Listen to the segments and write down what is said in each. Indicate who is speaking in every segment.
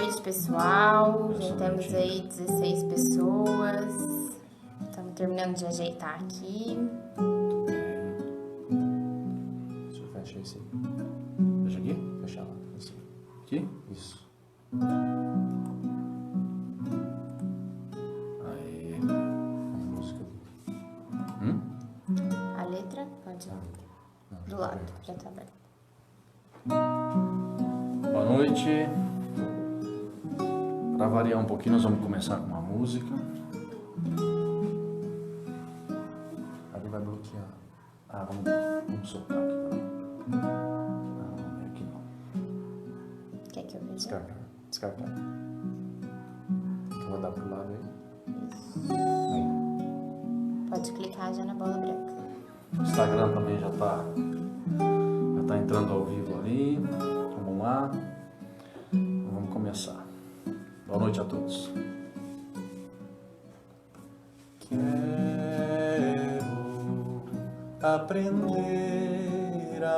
Speaker 1: noite, pessoal. Já temos aí 16 pessoas. Estamos terminando de ajeitar aqui.
Speaker 2: Deixa eu fechar esse. Fecha aqui? Fecha lá. Assim. Aqui? Isso. Aí. A música.
Speaker 1: A letra? Pode ir.
Speaker 2: Não,
Speaker 1: Do lado, já tá aberto.
Speaker 2: Boa noite. Para variar um pouquinho, nós vamos começar com uma música. Ali vai bloquear. Vamos soltar aqui. Não, aqui não.
Speaker 1: Quer que eu veja?
Speaker 2: Descartar. Descartar. Vou dar pro lado aí.
Speaker 1: Isso.
Speaker 2: Aí.
Speaker 1: Pode clicar já na bola branca.
Speaker 2: O Instagram também já tá entrando ao vivo ali. Então vamos lá. Vamos começar. Boa noite a todos. Quero aprender a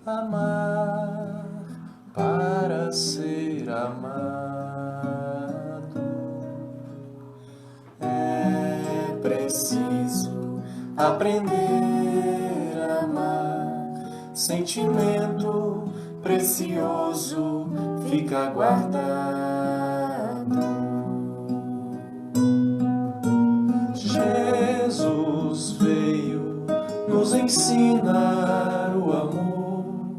Speaker 2: amar para ser amado. É preciso aprender a amar, sentimento precioso fica guardado. Jesus veio nos ensinar o amor,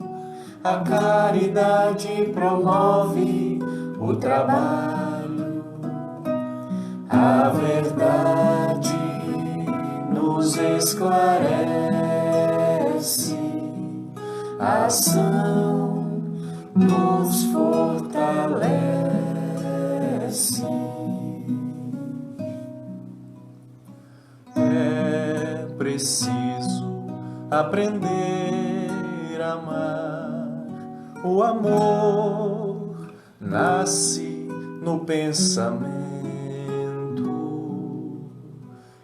Speaker 2: a caridade promove o trabalho, a verdade nos esclarece, a ação nos fortalece. É preciso aprender a amar. O amor nasce no pensamento,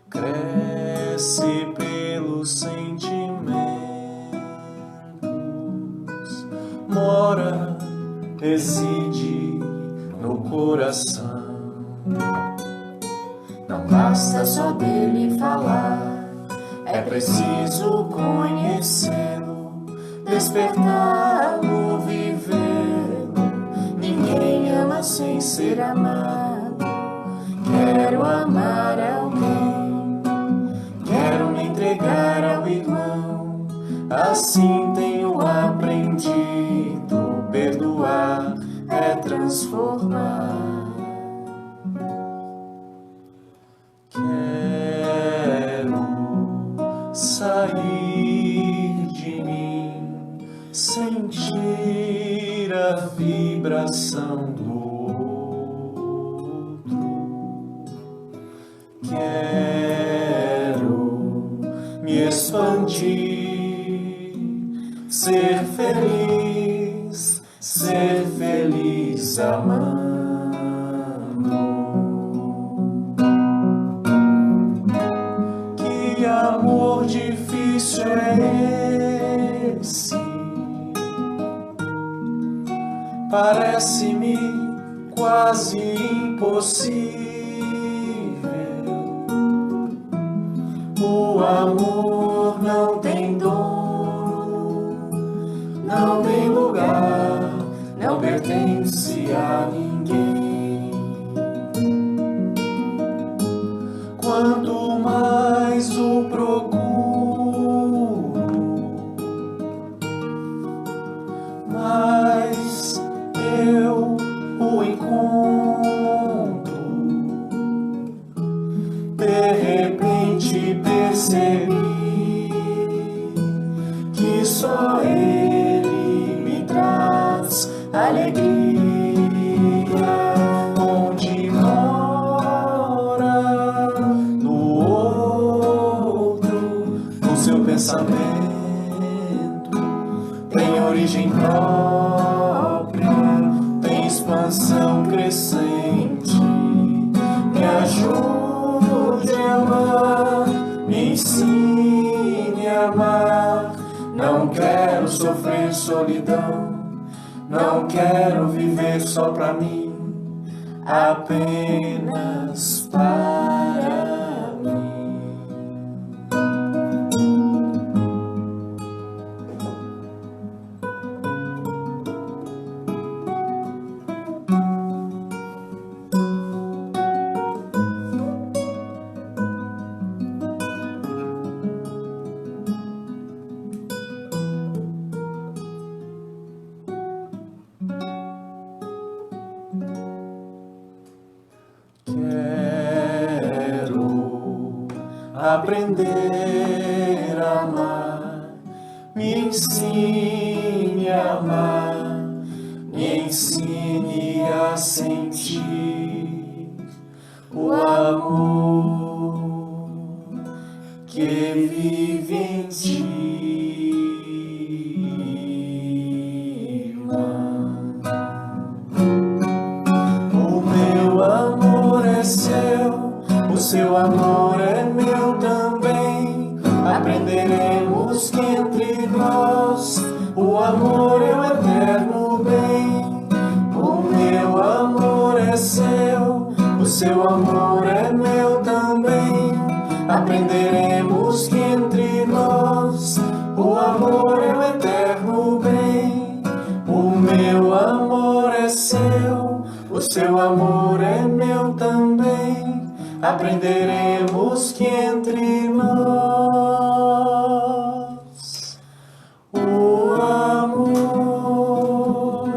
Speaker 2: cresce pelos sentimentos, mora, reside no coração. Não basta só dele falar, é preciso conhecê-lo, despertá-lo, vivê-lo. Ninguém ama sem ser amado. Quero amar alguém, quero me entregar ao irmão. Assim tenho aprendido, perdoar é transformar. Quero sair de mim, sentir a vibração do outro. Quero me expandir, ser feliz amando. Que amor difícil é esse? Parece-me quase impossível. O amor não tem dono, não tem lugar, não pertence a ninguém. Quanto mais o procuro, mais eu o encontro. De repente percebi que só ele me traz alegria. Onde mora no outro, no seu pensamento, tem origem própria, tem expansão crescente. Me ajude a amar, me ensine a amar. Não quero sofrer solidão,
Speaker 3: Não quero viver só pra mim, apenas para mim. Quero aprender a amar, me ensine a amar, me ensine a sentir o amor que vive em ti, mãe. O meu amor é seu, o seu amor é meu também. Aprenderemos que entre nós o amor é o eterno bem. O meu amor é seu, o seu amor é meu também. Aprenderemos que entre nós o amor é o eterno bem. O meu amor é seu, o seu amor é meu também. Aprenderemos que entre nós o amor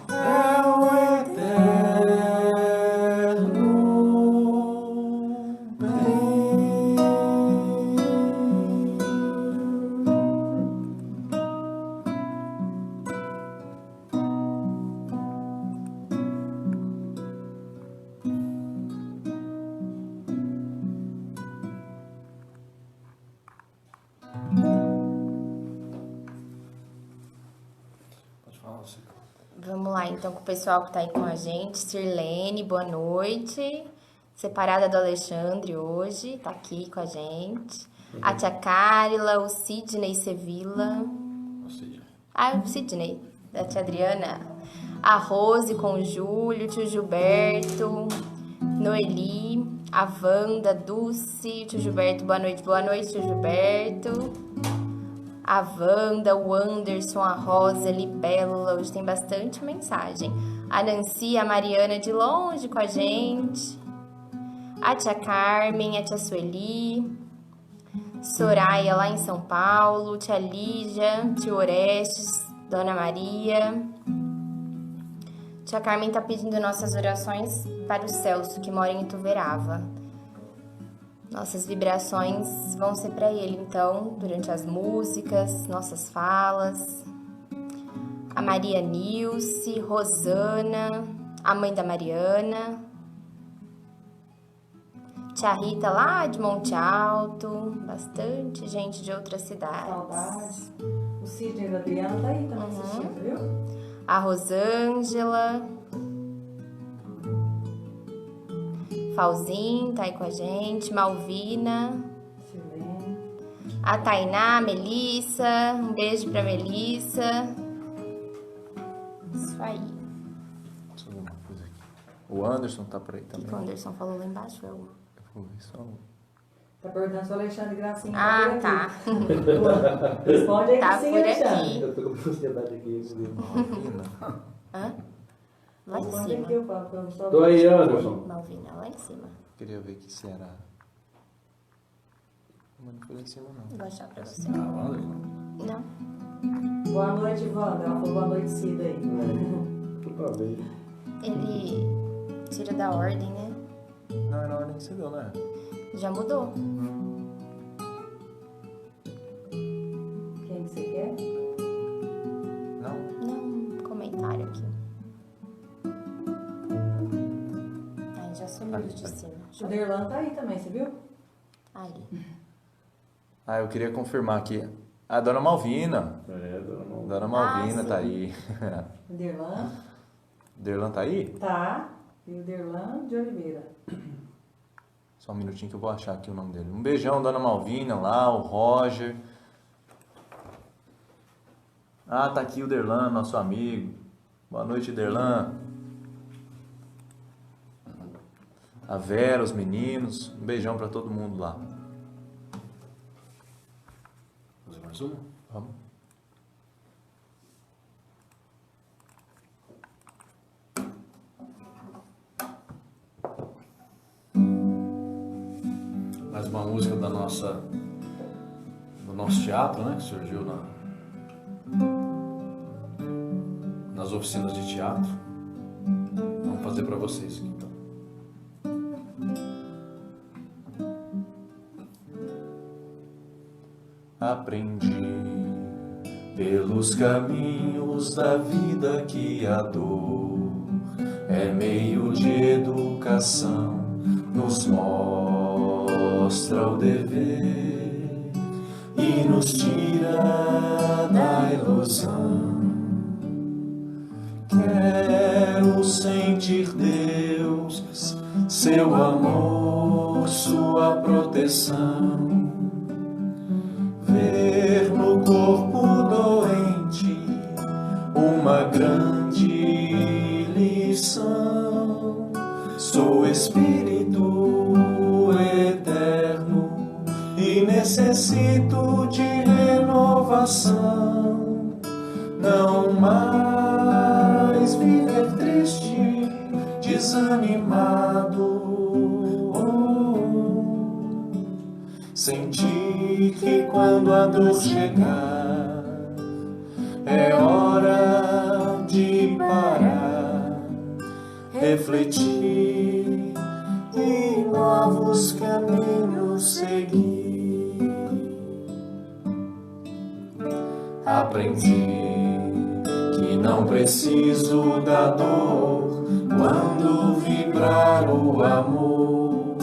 Speaker 3: é o eterno bem.
Speaker 2: Pode falar, você.
Speaker 1: Vamos lá, então, com o pessoal que tá aí com a gente. Sirlene, boa noite. Separada do Alexandre hoje, tá aqui com a gente. A tia Carla, o Sidney Sevilla.
Speaker 2: Ou seja,
Speaker 1: O Sidney, da tia Adriana. A Rose com o Júlio, o tio Gilberto, Noeli, a Wanda, Dulce, o tio Gilberto, boa noite, tio Gilberto. A Wanda, o Anderson, a Rosa, a Libélula, hoje tem bastante mensagem. A Nancy, a Mariana de longe com a gente. A tia Carmen, a tia Sueli. Soraya lá em São Paulo, tia Lígia, tio Orestes, Dona Maria. Tia Carmen tá pedindo nossas orações para o Celso, que mora em Ituverava. Nossas vibrações vão ser para ele, então, durante as músicas, nossas falas. A Maria Nilce, Rosana, a mãe da Mariana. Tia Rita lá de Monte Alto, bastante gente de outras cidades.
Speaker 4: Saudades. O Sidney da Adriana tá aí também assistindo, viu?
Speaker 1: A Rosângela. Falzinho tá aí com a gente. Malvina.
Speaker 4: Silene.
Speaker 1: A Tainá, a Melissa. Um beijo pra Melissa. Isso aí.
Speaker 3: Deixa eu ver uma coisa aqui. O Anderson tá por aí
Speaker 1: O que
Speaker 3: também.
Speaker 1: o Anderson falou lá embaixo?
Speaker 3: Eu vou ver só.
Speaker 4: Tá perguntando se o Alexandre Gracinha
Speaker 1: Ah,
Speaker 4: tá
Speaker 1: tá.
Speaker 4: por aqui. Responde aí
Speaker 1: Tá
Speaker 4: sim,
Speaker 1: por
Speaker 4: Alexandre.
Speaker 1: aqui.
Speaker 5: Eu tô com ansiedade aqui.
Speaker 3: Malvina.
Speaker 1: Hã? Lá em
Speaker 4: Responde aqui,
Speaker 1: cima.
Speaker 4: eu falo pra você.
Speaker 5: Tô aí, Anderson.
Speaker 1: Malvina, lá em cima.
Speaker 3: Queria ver que se era. Mas não foi lá em cima, não.
Speaker 1: Vou achar pra você.
Speaker 2: ah, Anderson.
Speaker 1: Não.
Speaker 4: Boa noite, Wanda. Ela falou boa noite, Cida aí.
Speaker 5: Tudo pra ver.
Speaker 1: Ele tira da ordem, né?
Speaker 3: Não, era a ordem que você deu, né?
Speaker 1: Já mudou.
Speaker 4: Quem que você quer?
Speaker 3: Não?
Speaker 1: Não, comentário aqui. Ai, já sumiu
Speaker 3: Ali,
Speaker 1: de
Speaker 3: ali.
Speaker 1: cima.
Speaker 4: O Derlan tá aí também, você viu?
Speaker 1: Ali.
Speaker 3: Ah, eu queria confirmar aqui. A Dona Malvina.
Speaker 5: Dona Malvina.
Speaker 3: Dona Malvina
Speaker 1: sim.
Speaker 3: tá aí.
Speaker 4: O Derlan
Speaker 3: Derlan tá aí?
Speaker 4: tá. E o Derlan de Oliveira.
Speaker 3: Só um minutinho que eu vou achar aqui o nome dele. Um beijão, Dona Malvina lá, o Roger.
Speaker 6: Ah, tá aqui o Derlan, nosso amigo. Boa noite, Derlan. A Vera, os meninos. Um beijão para todo mundo lá.
Speaker 2: Fazer mais uma?
Speaker 6: Vamos.
Speaker 2: Mais uma música do nosso teatro, né? Que surgiu nas oficinas de teatro. Vamos fazer para vocês aqui, então.
Speaker 6: Aprendi pelos caminhos da vida que a dor é meio de educação, nos mostra o dever e nos tira da ilusão. Quero sentir Deus, seu amor, sua proteção. Ver no corpo doente uma grande lição. Sou espírito eterno e necessito de renovação. Não mais viver triste, desanimado. Sentir que quando a dor chegar é hora de parar, refletir e novos caminhos seguir. Aprendi que não preciso da dor quando vibrar o amor.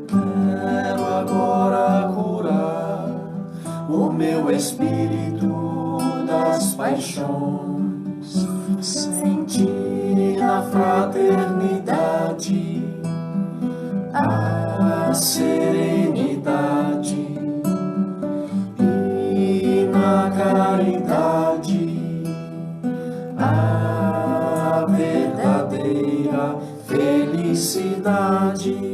Speaker 6: Quero agora curar o meu espírito das paixões, sentir na fraternidade a serenidade e na caridade a verdadeira felicidade.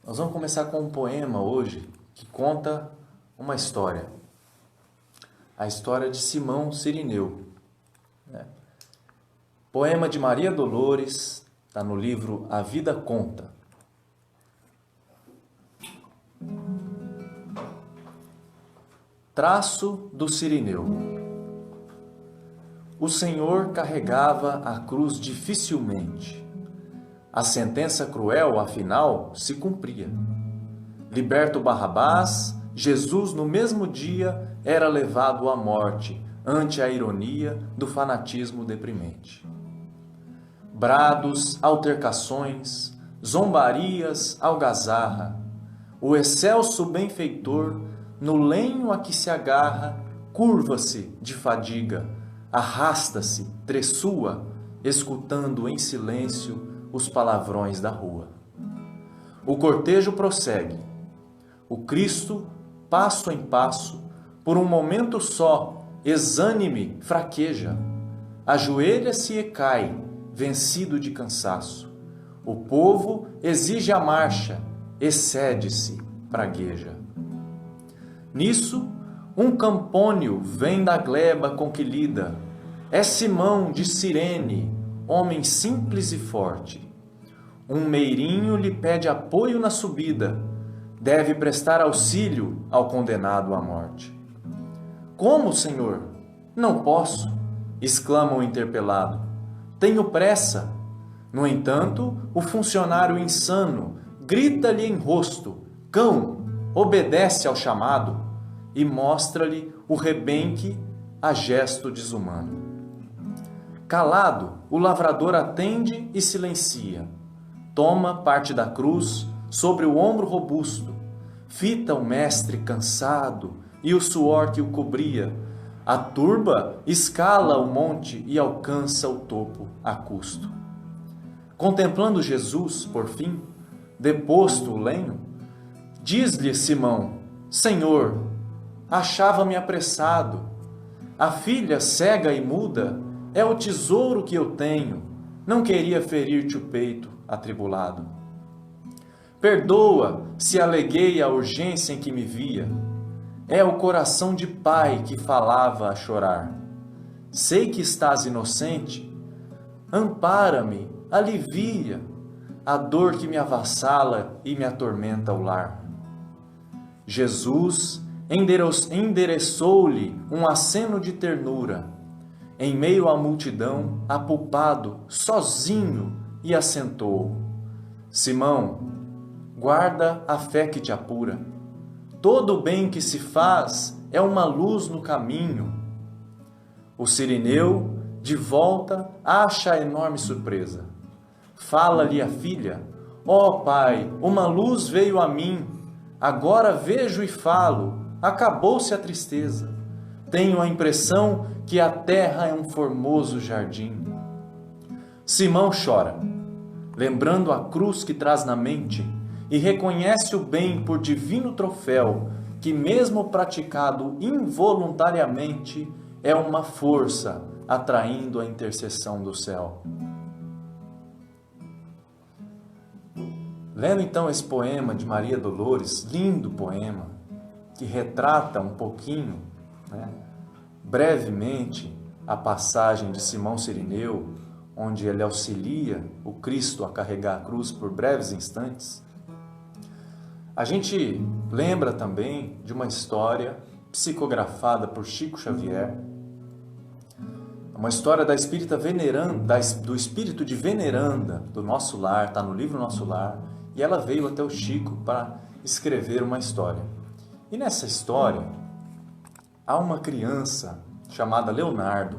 Speaker 6: Nós vamos começar com um poema hoje que conta uma história. A história de Simão Sirineu. Poema de Maria Dolores, está no livro A Vida Conta. Traço do Sirineu. O Senhor carregava a cruz dificilmente. A sentença cruel, afinal, se cumpria. Liberto Barrabás, Jesus no mesmo dia era levado à morte, ante a ironia do fanatismo deprimente. Brados, altercações, zombarias, algazarra, o excelso benfeitor, no lenho a que se agarra, curva-se de fadiga, arrasta-se, tressua, escutando em silêncio os palavrões da rua. O cortejo prossegue. O Cristo, passo em passo, por um momento só, exânime, fraqueja. Ajoelha-se e cai, vencido de cansaço. O povo exige a marcha, excede-se, pragueja. Nisso, um campônio vem da gleba com que lida. É Simão de Cirene, homem simples e forte. Um meirinho lhe pede apoio na subida. Deve prestar auxílio ao condenado à morte. Como, Senhor? Não posso, exclama o interpelado. Tenho pressa. No entanto, o funcionário insano grita-lhe em rosto: cão, obedece ao chamado, e mostra-lhe o rebenque a gesto desumano. Calado, o lavrador atende e silencia. Toma parte da cruz sobre o ombro robusto, fita o mestre cansado e o suor que o cobria. A turba escala o monte e alcança o topo a custo. Contemplando Jesus, por fim, deposto o lenho, diz-lhe Simão: Senhor, achava-me apressado. A filha cega e muda é o tesouro que eu tenho. Não queria ferir-te o peito atribulado. Perdoa se aleguei a urgência em que me via. É o coração de pai que falava a chorar. Sei que estás inocente. Ampara-me, alivia a dor que me avassala e me atormenta o lar. Jesus endereçou-lhe um aceno de ternura, em meio à multidão, apulpado, sozinho, e assentou: Simão, guarda a fé que te apura. Todo o bem que se faz é uma luz no caminho. O sirineu, de volta, acha a enorme surpresa. Fala-lhe a filha: ó pai, uma luz veio a mim. Agora vejo e falo, acabou-se a tristeza. Tenho a impressão que a terra é um formoso jardim. Simão chora, lembrando a cruz que traz na mente, e reconhece o bem por divino troféu, que mesmo praticado involuntariamente, é uma força atraindo a intercessão do céu. Lendo então esse poema de Maria Dolores, lindo poema, que retrata um pouquinho, brevemente, a passagem de Simão Sirineu, onde ele auxilia o Cristo a carregar a cruz por breves instantes, a gente lembra também de uma história psicografada por Chico Xavier, uma história da espírita veneranda, do espírito de veneranda do Nosso Lar, está no livro Nosso Lar, e ela veio até o Chico para escrever uma história. E nessa história, há uma criança chamada Leonardo.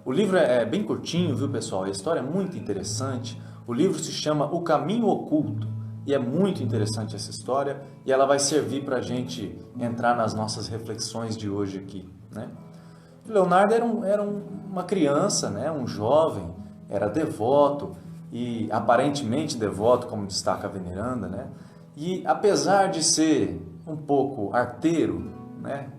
Speaker 6: O livro é bem curtinho, viu pessoal? A história é muito interessante. O livro se chama O Caminho Oculto. E é muito interessante essa história. E ela vai servir para a gente entrar nas nossas reflexões de hoje aqui, Leonardo era uma criança, um jovem, era devoto. E aparentemente devoto, como destaca a veneranda, E apesar de ser um pouco arteiro,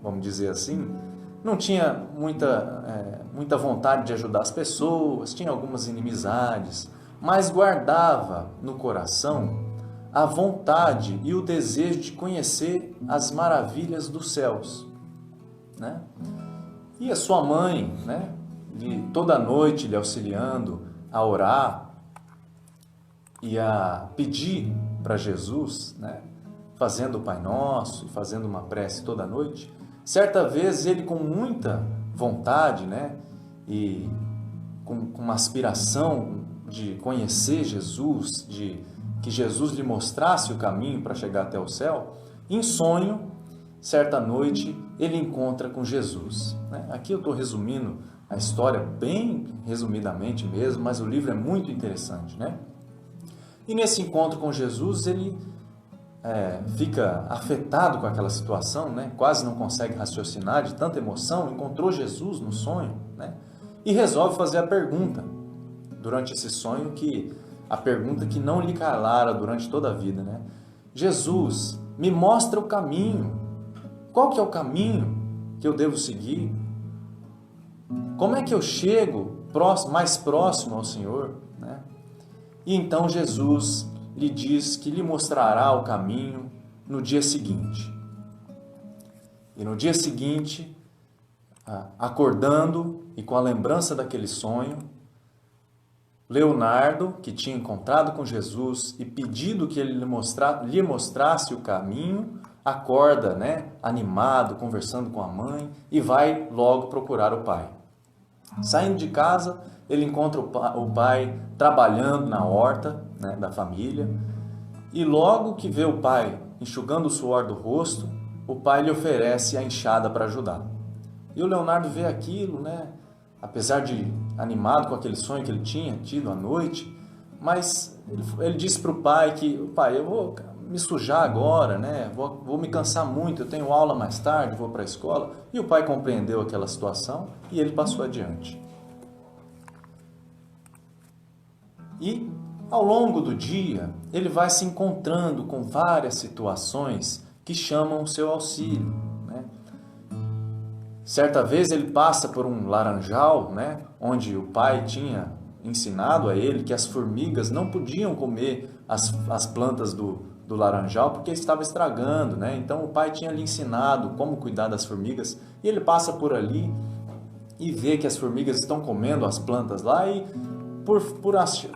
Speaker 6: vamos dizer assim, não tinha muita vontade de ajudar as pessoas, tinha algumas inimizades, mas guardava no coração a vontade e o desejo de conhecer as maravilhas dos céus. E a sua mãe, toda noite lhe auxiliando a orar e a pedir para Jesus, fazendo o Pai Nosso e fazendo uma prece toda noite. Certa vez ele, com muita vontade, e com uma aspiração de conhecer Jesus, de que Jesus lhe mostrasse o caminho para chegar até o céu, em sonho, certa noite, ele encontra com Jesus. Aqui eu estou resumindo a história bem resumidamente mesmo, mas o livro é muito interessante, E nesse encontro com Jesus, ele fica afetado com aquela situação, quase não consegue raciocinar de tanta emoção, encontrou Jesus no sonho, e resolve fazer a pergunta durante esse sonho, a pergunta que não lhe calara durante toda a vida, Jesus, me mostra o caminho. Qual que é o caminho que eu devo seguir? Como é que eu chego mais próximo ao Senhor? E então Jesus lhe diz que lhe mostrará o caminho no dia seguinte. E no dia seguinte, acordando e com a lembrança daquele sonho, Leonardo, que tinha encontrado com Jesus e pedido que ele lhe mostrasse o caminho, acorda, animado, conversando com a mãe, e vai logo procurar o pai. Saindo de casa, ele encontra o pai trabalhando na horta da família, E logo que vê o pai enxugando o suor do rosto, o pai lhe oferece a enxada para ajudar. E o Leonardo vê aquilo, né? Apesar de animado com aquele sonho que ele tinha tido à noite, mas ele disse para o pai que, pai, eu vou me sujar agora, né? Vou me cansar muito, eu tenho aula mais tarde, vou para a escola. E o pai compreendeu aquela situação e ele passou adiante. E ao longo do dia, ele vai se encontrando com várias situações que chamam o seu auxílio, né? Certa vez ele passa por um laranjal, né? Onde o pai tinha ensinado a ele que as formigas não podiam comer as plantas do laranjal porque estava estragando, né? Então o pai tinha lhe ensinado como cuidar das formigas e ele passa por ali e vê que as formigas estão comendo as plantas lá e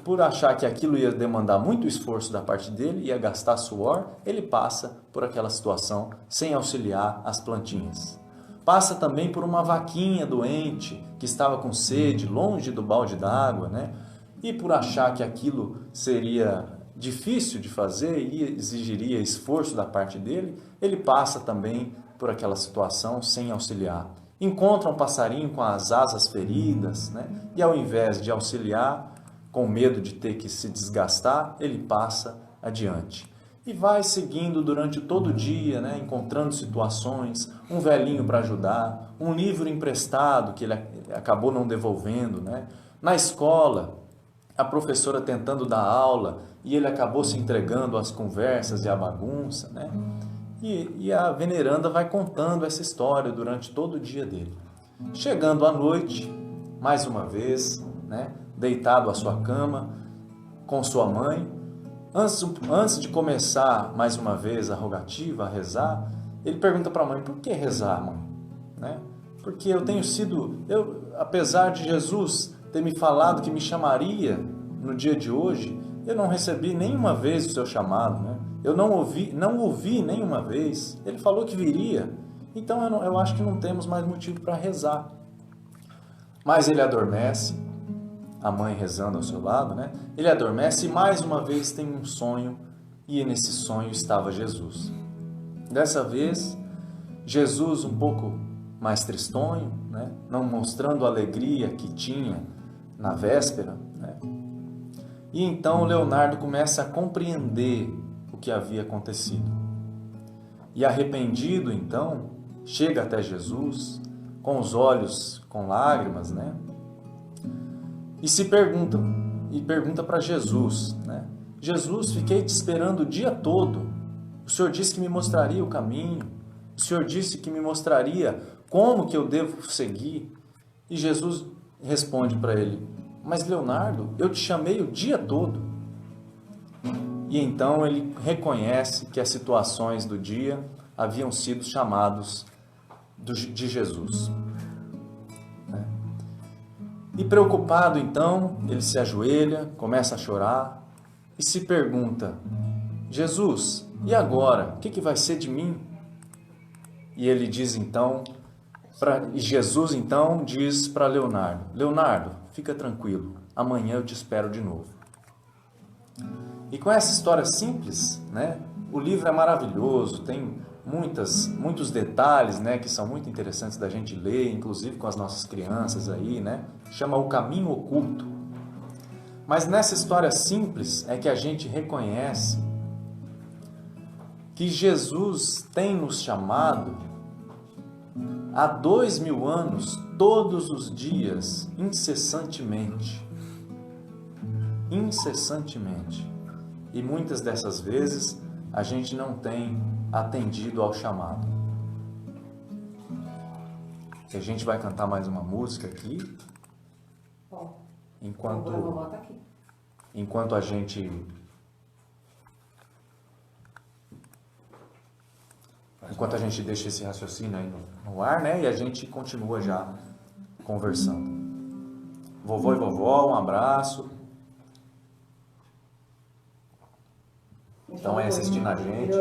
Speaker 6: por achar que aquilo ia demandar muito esforço da parte dele, ia gastar suor, ele passa por aquela situação sem auxiliar as plantinhas. Passa também por uma vaquinha doente que estava com sede, longe do balde d'água, né? E por achar que aquilo seria difícil de fazer e exigiria esforço da parte dele, ele passa também por aquela situação sem auxiliar. Encontra um passarinho com as asas feridas, né? E ao invés de auxiliar, com medo de ter que se desgastar, ele passa adiante. E vai seguindo durante todo o dia, né? Encontrando situações, um velhinho para ajudar, um livro emprestado que ele acabou não devolvendo, né? Na escola, a professora tentando dar aula e ele acabou se entregando às conversas e à bagunça, né? E a veneranda vai contando essa história durante todo o dia dele. Chegando à noite, mais uma vez, né, deitado à sua cama, com sua mãe, antes de começar mais uma vez a rogativa, a rezar, ele pergunta para a mãe, por que rezar, mãe? Né? Porque apesar de Jesus ter me falado que me chamaria no dia de hoje, eu não recebi nenhuma vez o seu chamado, né? Eu não ouvi nenhuma vez. Ele falou que viria. Então eu acho que não temos mais motivo para rezar. Mas ele adormece, a mãe rezando ao seu lado, né? Ele adormece e mais uma vez tem um sonho, e nesse sonho estava Jesus. Dessa vez, Jesus um pouco mais tristonho, né? Não mostrando a alegria que tinha na véspera, né? E então Leonardo começa a compreender o que havia acontecido. E arrependido, então, chega até Jesus, com os olhos com lágrimas, né? E pergunta para Jesus, né? Jesus, fiquei te esperando o dia todo. O Senhor disse que me mostraria o caminho. O Senhor disse que me mostraria como que eu devo seguir. E Jesus responde para ele, mas Leonardo, eu te chamei o dia todo. E então ele reconhece que as situações do dia haviam sido chamados de Jesus. E preocupado então, ele se ajoelha, começa a chorar e se pergunta, Jesus, e agora? O que vai ser de mim? E ele diz então, Jesus então diz para Leonardo, Leonardo, fica tranquilo, amanhã eu te espero de novo. E com essa história simples, né, o livro é maravilhoso, tem muitos detalhes, né, que são muito interessantes da gente ler, inclusive com as nossas crianças aí, né, chama O Caminho Oculto. Mas nessa história simples é que a gente reconhece que Jesus tem nos chamado há 2000 anos, todos os dias, incessantemente. Incessantemente. E muitas dessas vezes a gente não tem atendido ao chamado. E a gente vai cantar mais uma música aqui. Enquanto a gente deixa esse raciocínio aí no ar, né? E a gente continua já conversando. Vovô e vovó, um abraço. Estão aí assistindo a gente.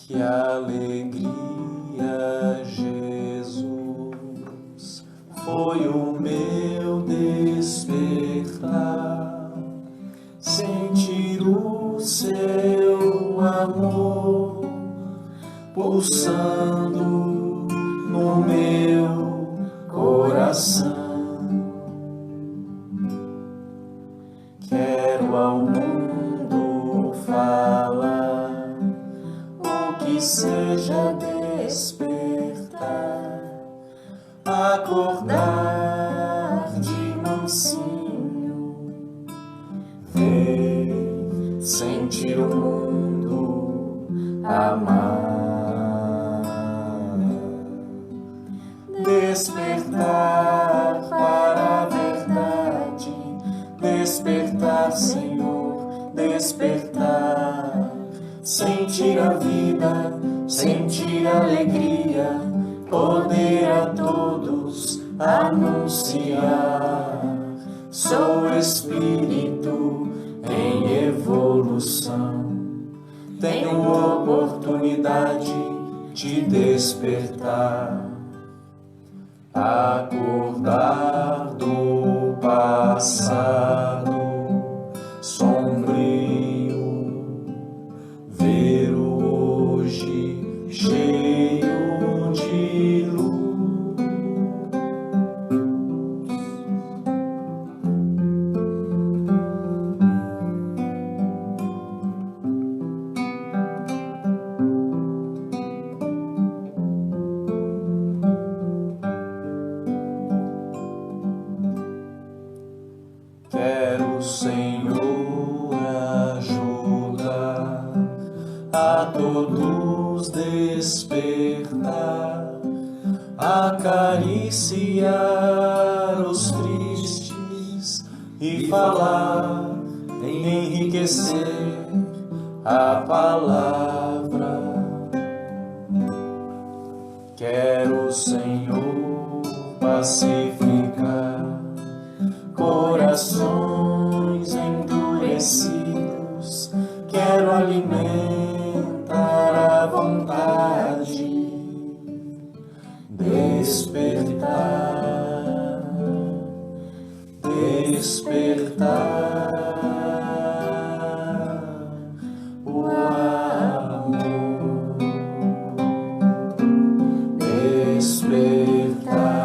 Speaker 6: Que alegria, Jesus, foi o meu despertar, sentir o seu amor pulsando no meu coração. Quero ao mundo falar o que seja despertar, acordar de mansinho, ver, sentir o mundo, amar, despertar para a verdade, despertar, Senhor, despertar, sentir a vida, sentir a alegria, poder a todos anunciar. Sou espírito em evolução, tenho oportunidade de despertar, acordar do passado sombrio, ver o hoje cheio de luz. Quero, Senhor, ajudar a todos despertar, acariciar os tristes e falar, enriquecer a palavra. Quero, Senhor, pacificar corações endurecidos, quero alimentar a vontade, despertar, despertar o amor, despertar,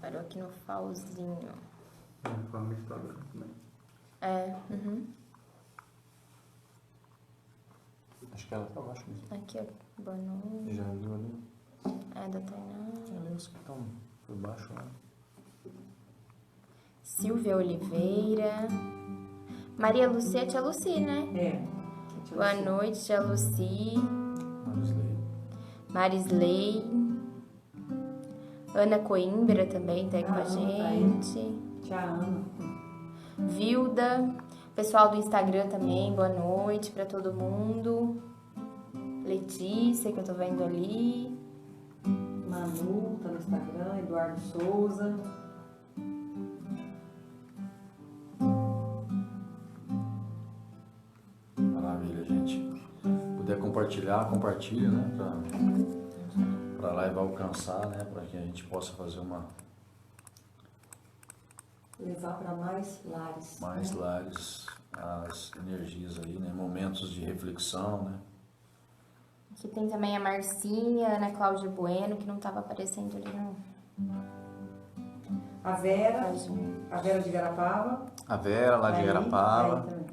Speaker 1: Parou aqui no falzinho. É,
Speaker 6: Acho que ela tá abaixo mesmo.
Speaker 1: aqui, ó. Boa noite.
Speaker 6: Já viu ali?
Speaker 1: É, da Tainá.
Speaker 6: Ali os que estão por baixo lá.
Speaker 1: Silvia Oliveira. Maria Lucia, tia Luci, né?
Speaker 4: É.
Speaker 1: Boa noite, tia Luci. Marisley. Ana Coimbra também tá aí com a
Speaker 4: Ana tá aí.
Speaker 1: gente.
Speaker 4: Tia Ana.
Speaker 1: Vilda. Pessoal do Instagram também, boa noite pra todo mundo. Letícia, que eu tô vendo ali.
Speaker 4: Manu, tá no Instagram. Eduardo Souza.
Speaker 2: Maravilha, gente. Puder compartilhar, compartilha, né? Para a live alcançar, né? Para que a gente possa fazer
Speaker 4: Levar para mais lares.
Speaker 2: mais
Speaker 4: né?
Speaker 2: lares as energias aí, né? Momentos de reflexão, né?
Speaker 1: Aqui tem também a Marcinha, Ana Cláudia Bueno, que não tava aparecendo ali no
Speaker 4: A Vera.
Speaker 1: página.
Speaker 4: A Vera de Garapava.
Speaker 6: A Vera, lá de
Speaker 4: Tá aí,
Speaker 6: Garapava.
Speaker 4: tá aí também.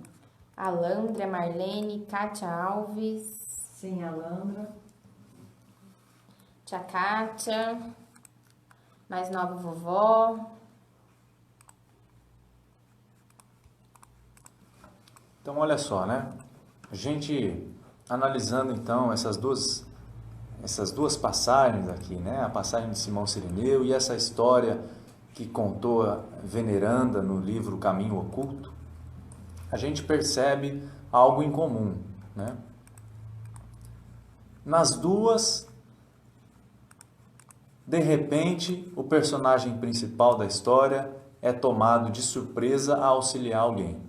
Speaker 1: A Landra, Marlene, Kátia Alves,
Speaker 4: Sim, a Landra.
Speaker 1: tia Kátia, mais nova vovó.
Speaker 6: Então, olha só, né? A gente analisando então essas duas passagens aqui, né? A passagem de Simão Cirineu e essa história que contou a veneranda no livro Caminho Oculto, a gente percebe algo em comum, né? Nas duas, de repente, o personagem principal da história é tomado de surpresa a auxiliar alguém.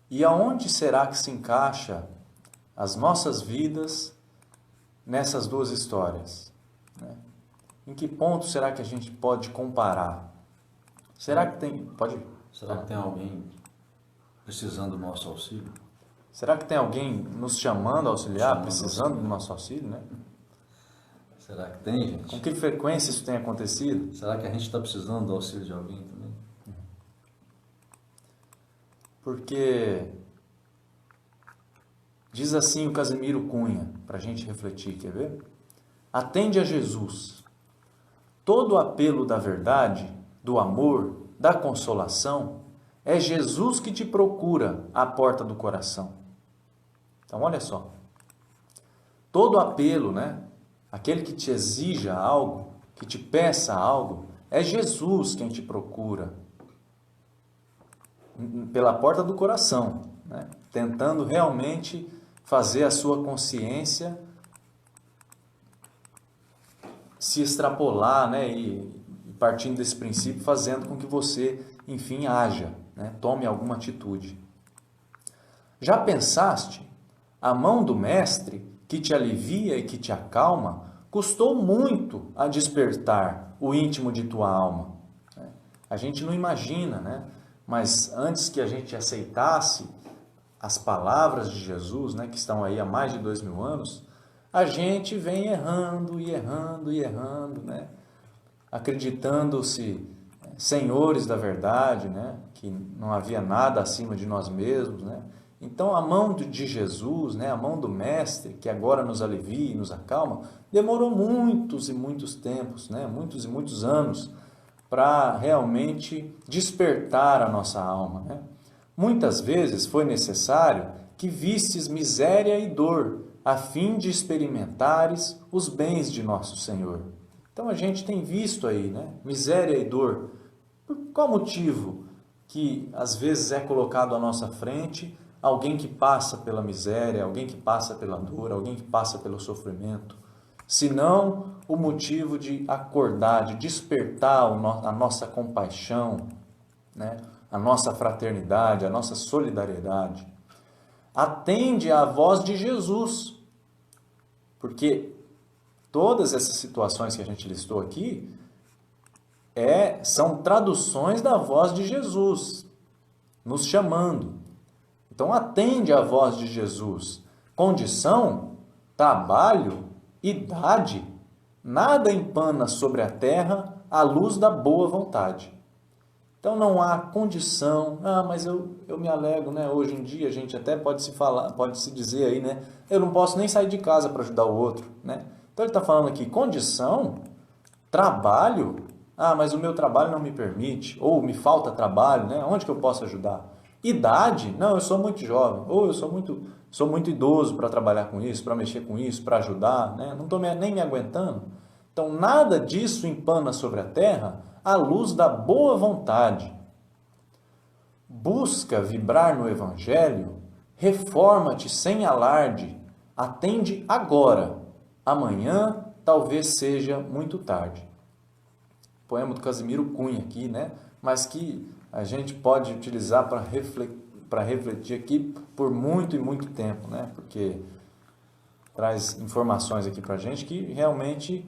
Speaker 6: E aonde será que se encaixa as nossas vidas nessas duas histórias? Né? Em que ponto será que a gente pode comparar? Será que tem... Pode ir.
Speaker 2: Será que tem alguém precisando do nosso auxílio?
Speaker 6: Será que tem alguém nos chamando a auxiliar,
Speaker 2: Chamando
Speaker 6: precisando do nosso auxílio, né?
Speaker 2: Será que tem, gente?
Speaker 6: Com que frequência isso tem acontecido?
Speaker 2: Será que a gente está precisando do auxílio de alguém também?
Speaker 6: Porque diz assim o Casimiro Cunha, para a gente refletir, quer ver? Atende a Jesus. Todo apelo da verdade, do amor, da consolação, é Jesus que te procura à porta do coração. Então, olha só. Todo apelo, né? Aquele que te exija algo, que te peça algo, é Jesus quem te procura pela porta do coração, né? Tentando realmente fazer a sua consciência se extrapolar, né? E partindo desse princípio, fazendo com que você, enfim, haja, né? Tome alguma atitude. Já pensaste? A mão do Mestre, que te alivia e que te acalma, custou muito a despertar o íntimo de tua alma. A gente não imagina, né? Mas antes que a gente aceitasse as palavras de Jesus, né, que estão aí há mais de 2000 anos, a gente vem errando e errando e errando, né? Acreditando-se senhores da verdade, né? Que não havia nada acima de nós mesmos, né? Então a mão de Jesus, né? A mão do Mestre, que agora nos alivia e nos acalma, demorou muitos e muitos tempos, né? Muitos e muitos anos, para realmente despertar a nossa alma, né? Muitas vezes foi necessário que vistes miséria e dor, a fim de experimentares os bens de nosso Senhor. Então a gente tem visto aí, né? Miséria e dor. Por qual motivo que às vezes é colocado à nossa frente alguém que passa pela miséria, alguém que passa pela dor, alguém que passa pelo sofrimento? Senão o motivo de acordar, de despertar a nossa compaixão, né? A nossa fraternidade, a nossa solidariedade. Atende à voz de Jesus, porque todas essas situações que a gente listou aqui são traduções da voz de Jesus, nos chamando. Então atende à voz de Jesus. Condição, trabalho, idade, nada empana sobre a terra a luz da boa vontade. Então não há condição, mas eu me alego, né? Hoje em dia a gente até pode se dizer aí, né? Eu não posso nem sair de casa para ajudar o outro, né? Então ele está falando aqui, condição, trabalho, mas o meu trabalho não me permite, ou me falta trabalho, né? Onde que eu posso ajudar? Idade, não, eu sou muito jovem, ou eu sou muito idoso para trabalhar com isso, para mexer com isso, para ajudar, né? Não estou nem me aguentando. Então nada disso empana sobre a terra a luz da boa vontade. Busca vibrar no Evangelho, reforma-te sem alarde, atende agora, amanhã talvez seja muito tarde. Poema do Casimiro Cunha aqui, né? Mas que a gente pode utilizar para refletir aqui por muito e muito tempo, né? Porque traz informações aqui para a gente que realmente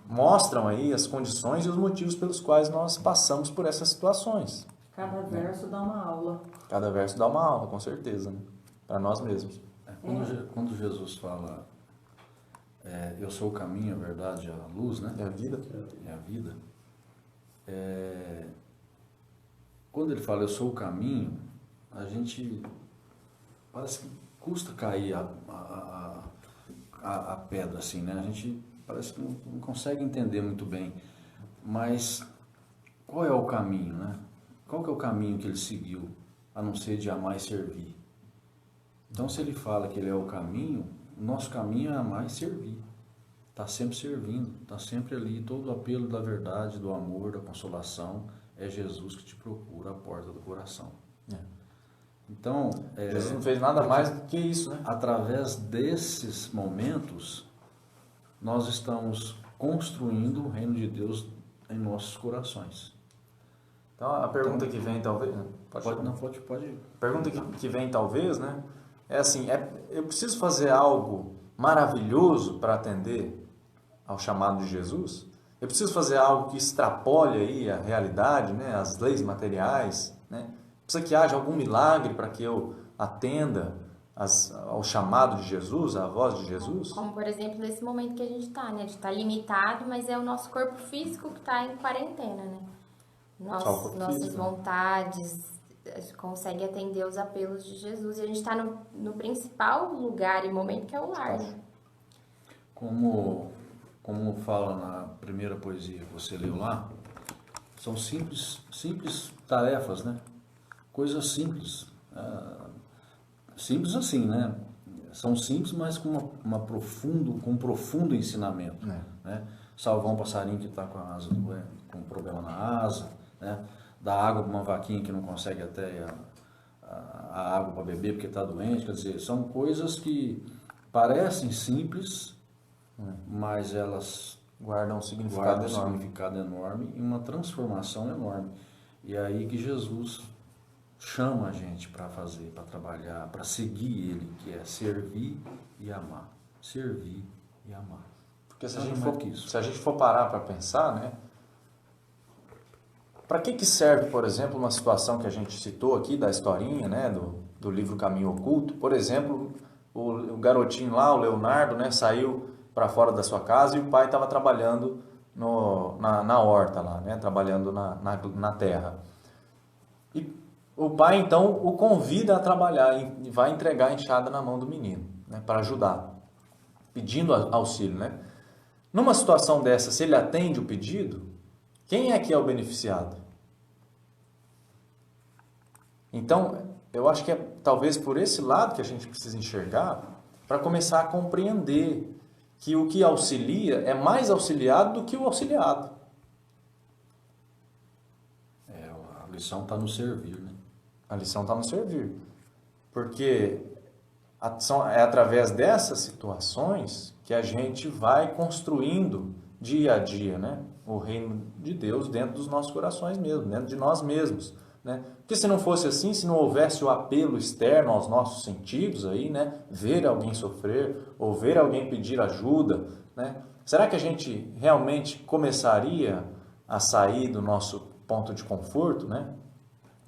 Speaker 6: mostram aí as condições e os motivos pelos quais nós passamos por essas situações.
Speaker 4: Cada verso dá uma aula.
Speaker 6: Cada verso dá uma aula, com certeza, né? Para nós mesmos.
Speaker 2: Quando Jesus fala, eu sou o caminho, a verdade e a luz, né?
Speaker 6: É a vida.
Speaker 2: É a vida. Quando ele fala, eu sou o caminho, a gente parece que custa cair a pedra, assim, né? A gente parece que não consegue entender muito bem. Mas qual é o caminho, né? qual que é o caminho que ele seguiu, a não ser de amar e servir? Então, se ele fala que ele é o caminho, o nosso caminho é amar e servir. Está sempre servindo, está sempre ali. Todo o apelo da verdade, do amor, da consolação, é Jesus que te procura a porta do coração. Então,
Speaker 6: Jesus não fez nada mais do que isso, né?
Speaker 2: através desses momentos, nós estamos construindo o reino de Deus em nossos corações.
Speaker 6: Então, a pergunta que vem, talvez...
Speaker 2: Pode.
Speaker 6: A pergunta que vem, talvez, né? É assim, eu preciso fazer algo maravilhoso para atender ao chamado de Jesus? Eu preciso fazer algo que extrapole aí a realidade, né? As leis materiais, né? Precisa que haja algum milagre para que eu atenda ao chamado de Jesus, à voz de Jesus?
Speaker 1: Como, por exemplo, nesse momento que a gente está, né? A gente está limitado, mas é o nosso corpo físico que está em quarentena, né? Nossas
Speaker 6: físico, né?
Speaker 1: vontades, a gente consegue atender os apelos de Jesus. E a gente está no principal lugar e momento que é o lar, né?
Speaker 2: Como fala na primeira poesia que você leu lá, são simples tarefas, né? Coisas simples. Simples assim, né? São simples, mas com um profundo ensinamento. Né? Salvar um passarinho que está com um problema na asa, né? Dar água para uma vaquinha que não consegue até a água para beber porque está doente. Quer dizer, são coisas que parecem simples, mas elas
Speaker 6: Guardam um significado
Speaker 2: enorme e uma transformação enorme. E é aí que Jesus chama a gente para fazer, para trabalhar, para seguir Ele, que é servir e amar. Servir e amar.
Speaker 6: Porque se
Speaker 2: Nada
Speaker 6: a gente for parar para pensar, né? Para que serve, por exemplo, uma situação que a gente citou aqui da historinha, né? Do livro Caminho Oculto? Por exemplo, o garotinho lá, o Leonardo, né? Saiu para fora da sua casa e o pai estava trabalhando na horta lá, né? Trabalhando na terra. E o pai, então, o convida a trabalhar e vai entregar a enxada na mão do menino, né? Para ajudar, pedindo auxílio, né? Numa situação dessa, se ele atende o pedido, quem é que é o beneficiado? Então, eu acho que é talvez por esse lado que a gente precisa enxergar para começar a compreender que o que auxilia é mais auxiliado do que o auxiliado.
Speaker 2: A lição está no servir, né?
Speaker 6: A lição está no servir. Porque é através dessas situações que a gente vai construindo dia a dia, né? O reino de Deus dentro dos nossos corações mesmo, dentro de nós mesmos, né? Porque se não fosse assim, se não houvesse o apelo externo aos nossos sentidos aí, né? Ver alguém sofrer ou ver alguém pedir ajuda, né? Será que a gente realmente começaria a sair do nosso ponto de conforto, né?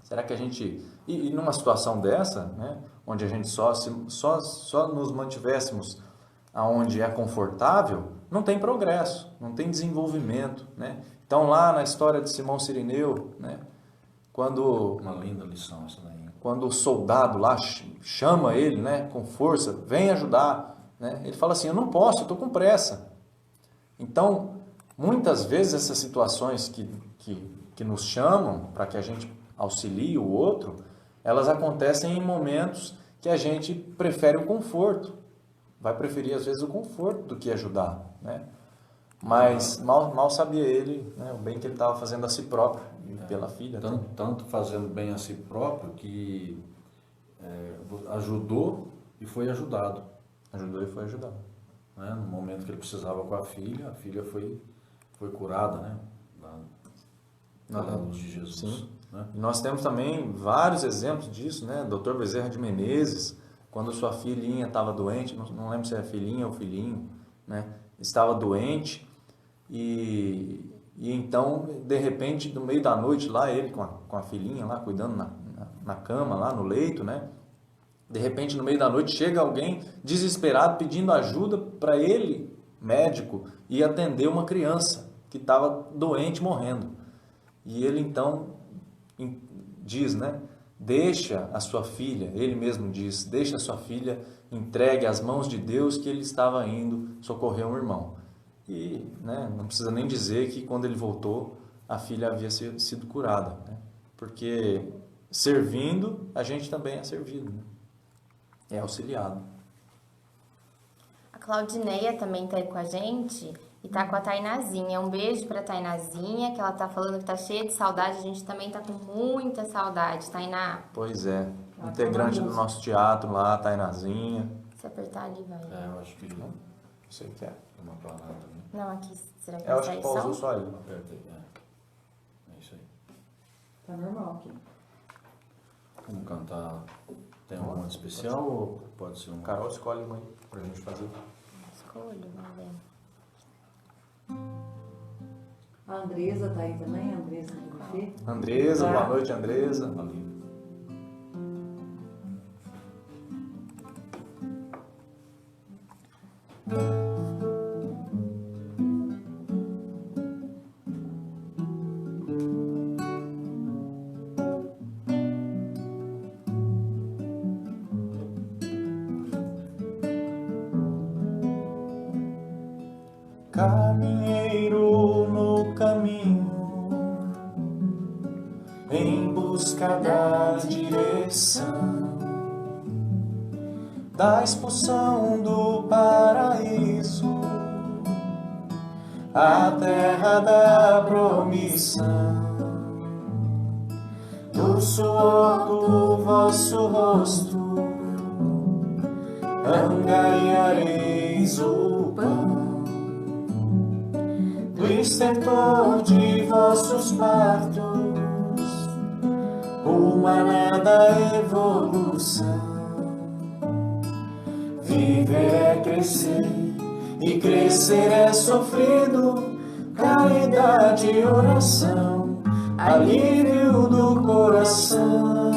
Speaker 6: Será que a gente... E numa situação dessa, né? Onde a gente só nos mantivéssemos aonde é confortável, não tem progresso, não tem desenvolvimento, né? Então lá na história de Simão Cirineu, né?
Speaker 2: Uma linda lição essa daí.
Speaker 6: Quando o soldado lá chama ele, né? Com força, vem ajudar, né? Ele fala assim, eu não posso, eu estou com pressa. Então, muitas vezes essas situações que nos chamam para que a gente auxilie o outro, elas acontecem em momentos que a gente prefere o conforto. Vai preferir, às vezes, o conforto do que ajudar, né? Mas mal sabia ele, né, o bem que ele estava fazendo a si próprio e pela filha.
Speaker 2: Tanto fazendo bem a si próprio que ajudou e foi ajudado.
Speaker 6: Ajudou e foi ajudado.
Speaker 2: Né? No momento que ele precisava com a filha foi curada, né? Na luz de Jesus.
Speaker 6: Sim.
Speaker 2: Né?
Speaker 6: E nós temos também vários exemplos disso, né? Dr. Bezerra de Menezes, quando sua filhinha estava doente, não lembro se é filhinha ou filhinho, né? Estava doente e então, de repente, no meio da noite lá, ele com a filhinha lá, cuidando na cama, lá no leito, né? De repente, no meio da noite, chega alguém desesperado pedindo ajuda para ele, médico, ir atender uma criança que estava doente, morrendo. E ele então diz, né? Deixa a sua filha, ele mesmo diz, deixa a sua filha entregue às mãos de Deus que ele estava indo socorrer um irmão. E, né, não precisa nem dizer que quando ele voltou, a filha havia sido curada, né? Porque servindo, a gente também é servido, né? É auxiliado.
Speaker 1: A Claudineia também tá aí com a gente e tá com a Tainazinha. Um beijo pra Tainazinha, que ela tá falando que tá cheia de saudade. A gente também tá com muita saudade, Tainá.
Speaker 6: Pois é. Integrante do nosso teatro lá, Tainazinha.
Speaker 1: Se apertar ali, vai.
Speaker 2: Eu acho que não.
Speaker 6: Não sei o que é.
Speaker 2: Tem uma planada também.
Speaker 1: Não, aqui, será que
Speaker 6: Eu
Speaker 1: vai
Speaker 6: acho
Speaker 1: sair
Speaker 6: que pausou
Speaker 1: som?
Speaker 6: só aí.
Speaker 2: Aperta aí. É isso aí.
Speaker 4: Tá normal aqui.
Speaker 2: Vamos cantar. Tem um momento especial ou pode ser um.
Speaker 6: Carol, escolhe uma aí pra gente fazer.
Speaker 1: Escolho, vamos ver.
Speaker 4: A Andresa tá aí também, a Andresa do buffet.
Speaker 6: Andresa, boa noite, Andresa.
Speaker 3: Caminheiro no caminho, em busca da direção, da expulsão do paraíso, a terra da promissão, do suor do vosso rosto, angariareis o pão. Do estertor de vossos partos, uma nada evolução. Viver é crescer, e crescer é sofrido. Caridade e oração, alívio do coração.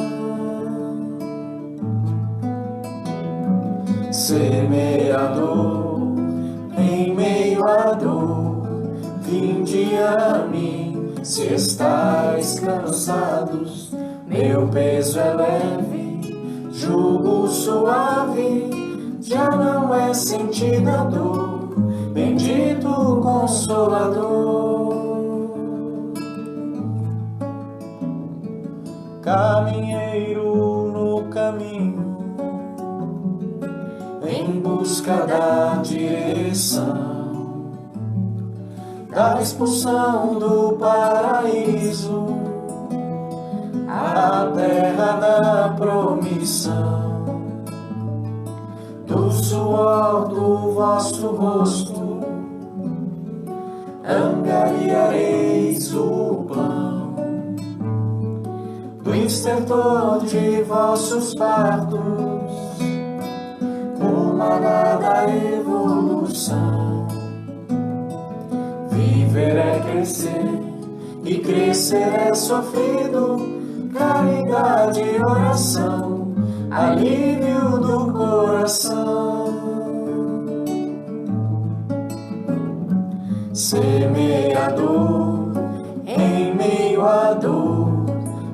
Speaker 3: Semeador em meio à dor, vinde a mim, se estáis cansados, meu peso é leve, jugo suave, já não é sentida a dor, bendito Consolador. Caminheiro no caminho, em busca da direção, da expulsão do paraíso, a terra da promissão, do suor do vosso rosto, angariareis o pão, do estertor de vossos partos, uma nada evolução. Viver é crescer, e crescer é sofrido. Caridade e oração, alívio do coração. Semeador em meio à dor,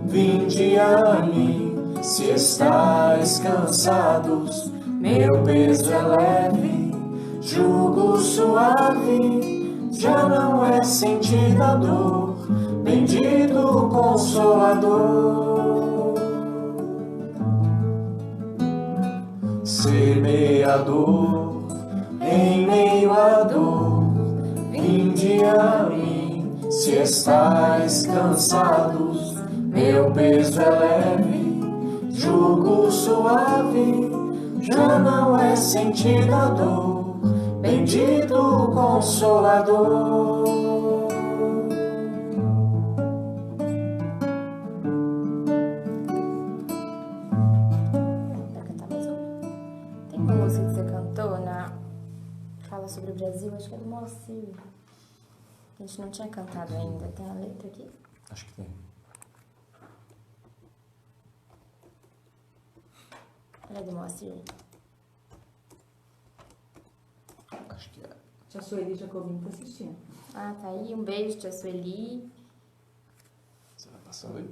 Speaker 3: vinde a mim, se estáis cansados, meu peso é leve, jugo suave, já não é sentida a dor, bendito Consolador. Semeador em meio à dor, vinde a mim, se estáis cansados, meu peso é leve, jugo suave, já não é sentida a dor, bendito Consolador.
Speaker 1: Pra cantar mais uma. Tem uma música que você cantou na Fala sobre o Brasil, acho que é do Moacir. A gente não tinha cantado ainda. Tem a letra aqui?
Speaker 6: Acho que tem.
Speaker 1: Ela é do Moacir?
Speaker 6: Acho que é.
Speaker 4: Tia Sueli Jacobim tá assistindo.
Speaker 1: Ah, tá aí. Um beijo, tia Sueli.
Speaker 6: Você vai passando aí?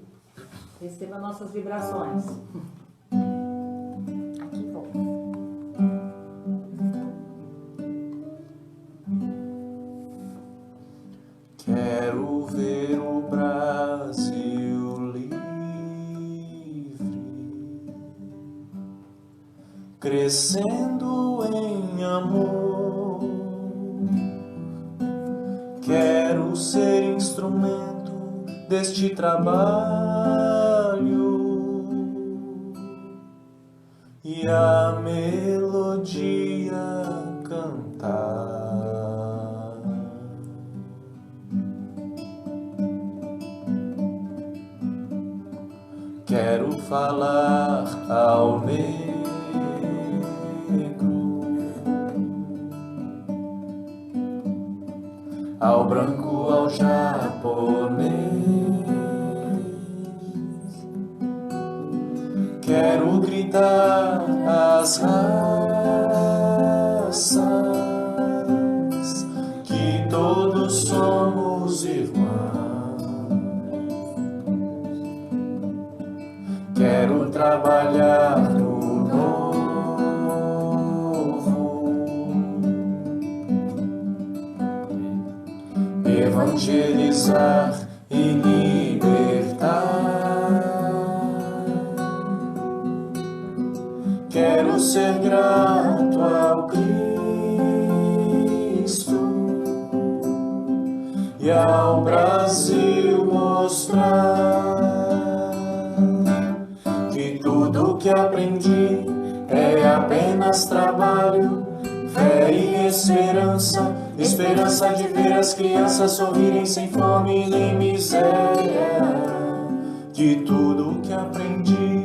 Speaker 4: Receba nossas vibrações.
Speaker 1: Aqui vou.
Speaker 3: Quero ver o Brasil livre,
Speaker 6: crescendo em amor. Quero ser instrumento deste trabalho e a melodia cantar. Quero falar ao negro, ao branco, ao japonês. Quero gritar às raças que todos somos irmãos. Quero trabalhar no novo, evangelizar e libertar. Quero ser grato ao Cristo e ao Brasil mostrar que tudo que aprendi é apenas trabalho, fé e esperança, esperança de ver as crianças sorrirem sem fome nem miséria. Que tudo que aprendi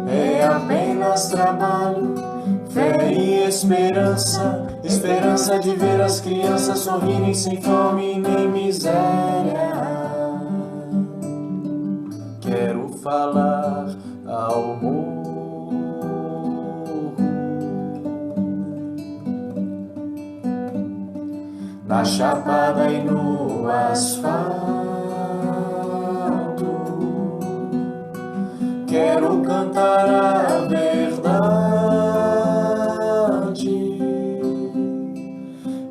Speaker 6: é apenas trabalho, fé e esperança, esperança de ver as crianças sorrirem sem fome nem miséria. Quero falar ao morro, na chapada e no asfalto. Quero cantar a verdade,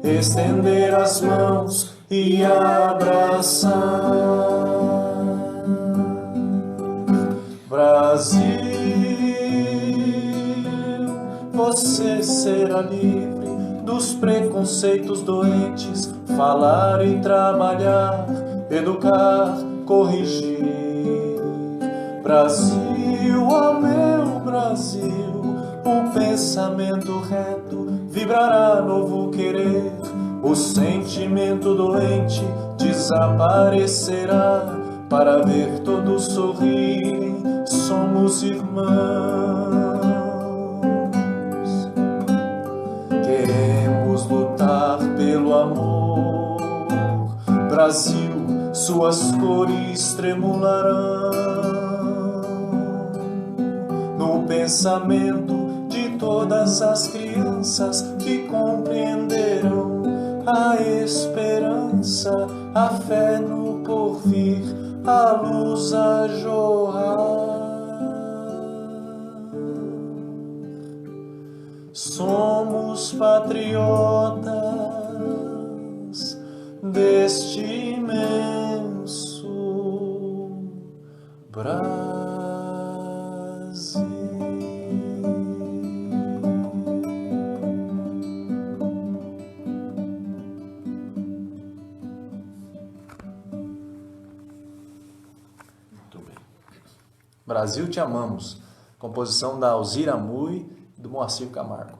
Speaker 6: estender as mãos e abraçar. Brasil, você será livre dos preconceitos doentes, falar e trabalhar, educar, corrigir. Brasil, ó meu Brasil, o pensamento reto vibrará novo querer, o sentimento doente desaparecerá para ver todos sorrirem, somos irmãos. Queremos lutar pelo amor, Brasil, suas cores tremularão no pensamento de todas as crianças que compreenderão a esperança, a fé no porvir, a luz a jorrar. Somos patriotas deste imenso Brasil. Muito bem. Brasil, te amamos. Composição da Alzira Mui e do Moacir Camargo.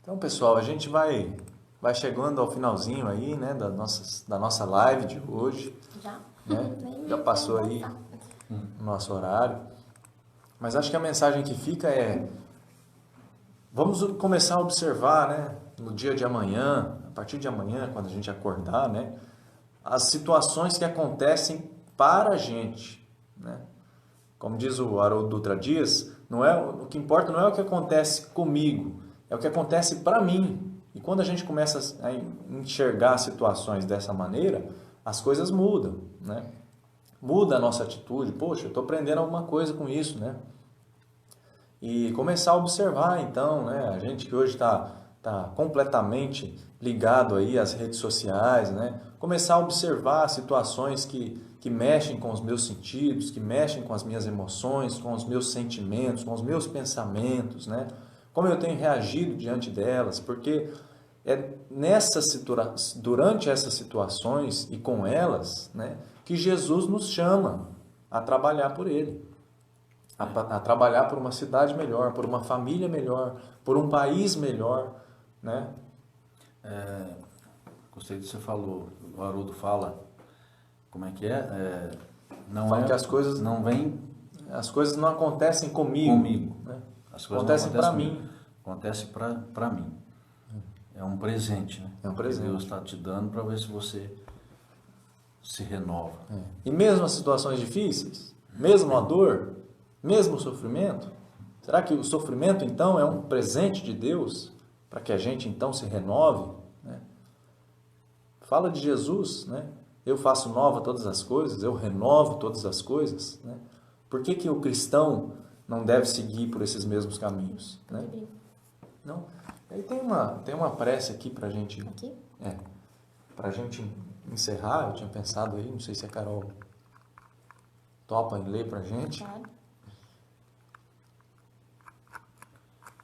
Speaker 6: Então, pessoal, a gente vai chegando ao finalzinho aí, né, da nossa live de hoje.
Speaker 1: Já?
Speaker 6: Né? Já passou aí o nosso horário. Mas acho que a mensagem que fica é: vamos começar a observar, né, no dia de amanhã, a partir de amanhã, quando a gente acordar, né, as situações que acontecem para a gente, né? Como diz o Haroldo Dutra Dias, o que importa não é o que acontece comigo, é o que acontece para mim. E quando a gente começa a enxergar situações dessa maneira, as coisas mudam, né? Muda a nossa atitude. Poxa, eu estou aprendendo alguma coisa com isso, né? E começar a observar, então, né? A gente que hoje está tá completamente ligado aí às redes sociais, né? Começar a observar situações que mexem com os meus sentidos, que mexem com as minhas emoções, com os meus sentimentos, com os meus pensamentos, né? Como eu tenho reagido diante delas, porque é durante essas situações e com elas, né, que Jesus nos chama a trabalhar por Ele, a trabalhar por uma cidade melhor, por uma família melhor, por um país melhor, né?
Speaker 2: Gostei do que você falou, o Haroldo fala, como é que é? Não
Speaker 6: Fala
Speaker 2: é
Speaker 6: que as coisas
Speaker 2: não vem
Speaker 6: As coisas não acontecem comigo, né?
Speaker 2: As coisas
Speaker 6: Acontecem
Speaker 2: não
Speaker 6: para
Speaker 2: comigo.
Speaker 6: mim.
Speaker 2: Acontece para mim. É um presente, né?
Speaker 6: É um presente.
Speaker 2: Que Deus está te dando para ver se você se renova.
Speaker 6: E mesmo as situações difíceis, mesmo a dor, mesmo o sofrimento, será que o sofrimento então é um presente de Deus para que a gente então se renove, né? Fala de Jesus, né? Eu faço nova todas as coisas, eu renovo todas as coisas, né? Por que o cristão não deve seguir por esses mesmos caminhos, né? Não. Aí tem uma prece aqui pra gente.
Speaker 1: Aqui?
Speaker 6: Pra gente encerrar, eu tinha pensado aí, não sei se a Carol topa em ler pra gente.
Speaker 1: Claro.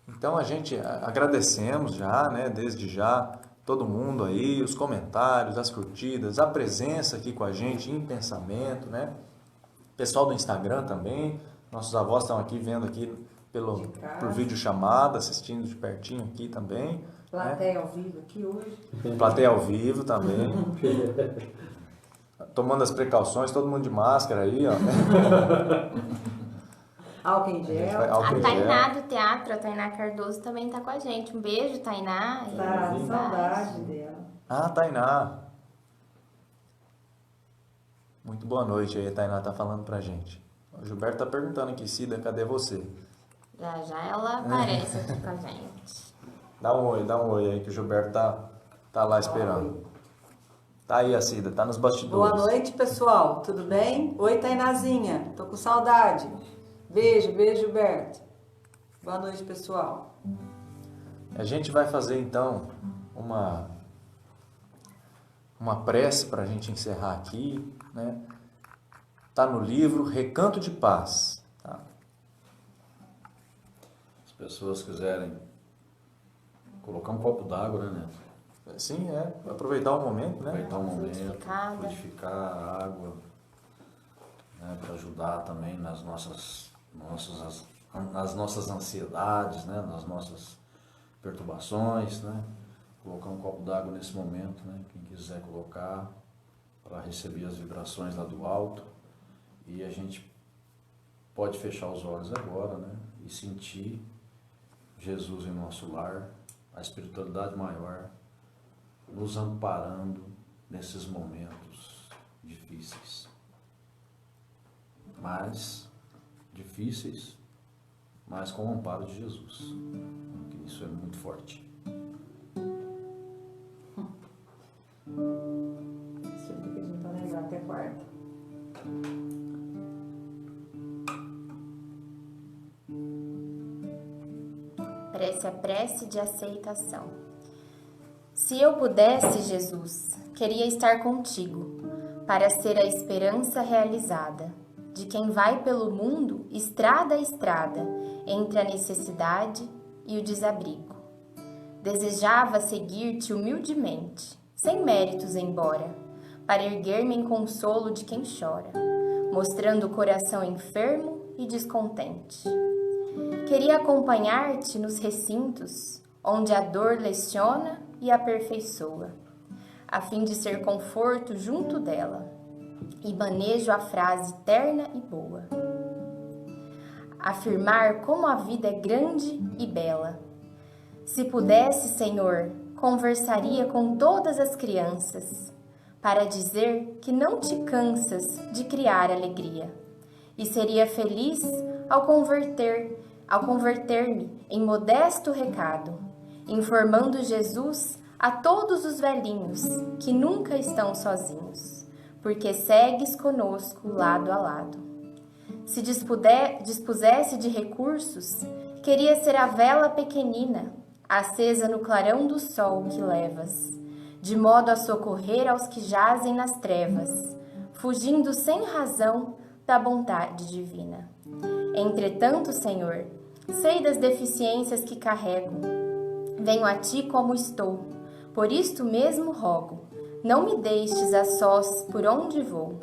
Speaker 6: Então a gente agradecemos já, né, desde já, todo mundo aí, os comentários, as curtidas, a presença aqui com a gente em pensamento, né? Pessoal do Instagram também, nossos avós estão aqui vendo aqui por videochamada, assistindo de pertinho aqui também.
Speaker 4: Plateia ao vivo aqui hoje.
Speaker 6: Plateia ao vivo também. Tomando as precauções, todo mundo de máscara aí, ó.
Speaker 4: Álcool em gel.
Speaker 6: Álcool
Speaker 1: A
Speaker 6: em
Speaker 1: Tainá
Speaker 6: gel.
Speaker 1: do teatro, a Tainá Cardoso, também tá com a gente. Um beijo, Tainá.
Speaker 4: Tá, saudade dela.
Speaker 6: Ah, Tainá. Muito boa noite aí, a Tainá tá falando pra gente. O Gilberto tá perguntando aqui, Cida, cadê você?
Speaker 1: Já já ela aparece aqui com a gente.
Speaker 6: Dá um oi aí que o Gilberto tá lá esperando. Tá aí a Cida, tá nos bastidores.
Speaker 4: Boa noite, pessoal. Tudo bem? Oi, Tainazinha. Tô com saudade. Beijo, beijo, Gilberto. Boa noite, pessoal.
Speaker 6: A gente vai fazer então uma prece para a gente encerrar aqui, né? Tá no livro Recanto de Paz. Tá?
Speaker 2: As pessoas quiserem colocar um copo d'água, né, Neto?
Speaker 6: Sim, aproveitar o momento, né?
Speaker 2: Aproveitar o momento,
Speaker 1: Fluidificada.
Speaker 2: fluidificar a água, né, para ajudar também nas nossas ansiedades, né, nas nossas perturbações, né? Colocar um copo d'água nesse momento, né? Quem quiser colocar para receber as vibrações lá do alto. E a gente pode fechar os olhos agora, né? E sentir Jesus em nosso lar, a espiritualidade maior, nos amparando nesses momentos difíceis. Mas difíceis, mas com o amparo de Jesus. Isso é muito forte.
Speaker 4: Isso aqui que a gente vai lembrar até quarta.
Speaker 1: Prece a prece de aceitação. Se eu pudesse, Jesus, queria estar contigo, para ser a esperança realizada, de quem vai pelo mundo, estrada a estrada, entre a necessidade e o desabrigo. Desejava seguir-te humildemente, sem méritos embora, para erguer-me em consolo de quem chora, mostrando o coração enfermo e descontente. Queria acompanhar-te nos recintos, onde a dor leciona e aperfeiçoa, a fim de ser conforto junto dela, e manejo a frase terna e boa. Afirmar como a vida é grande e bela. Se pudesse, Senhor, conversaria com todas as crianças, para dizer que não te cansas de criar alegria, e seria feliz ao converter-me em modesto recado, informando Jesus a todos os velhinhos que nunca estão sozinhos, porque segues conosco lado a lado. Se dispusesse de recursos, queria ser a vela pequenina, acesa no clarão do sol que levas, de modo a socorrer aos que jazem nas trevas, fugindo sem razão da bondade divina. Entretanto, Senhor, sei das deficiências que carrego, venho a Ti como estou, por isto mesmo rogo, não me deixes a sós por onde vou.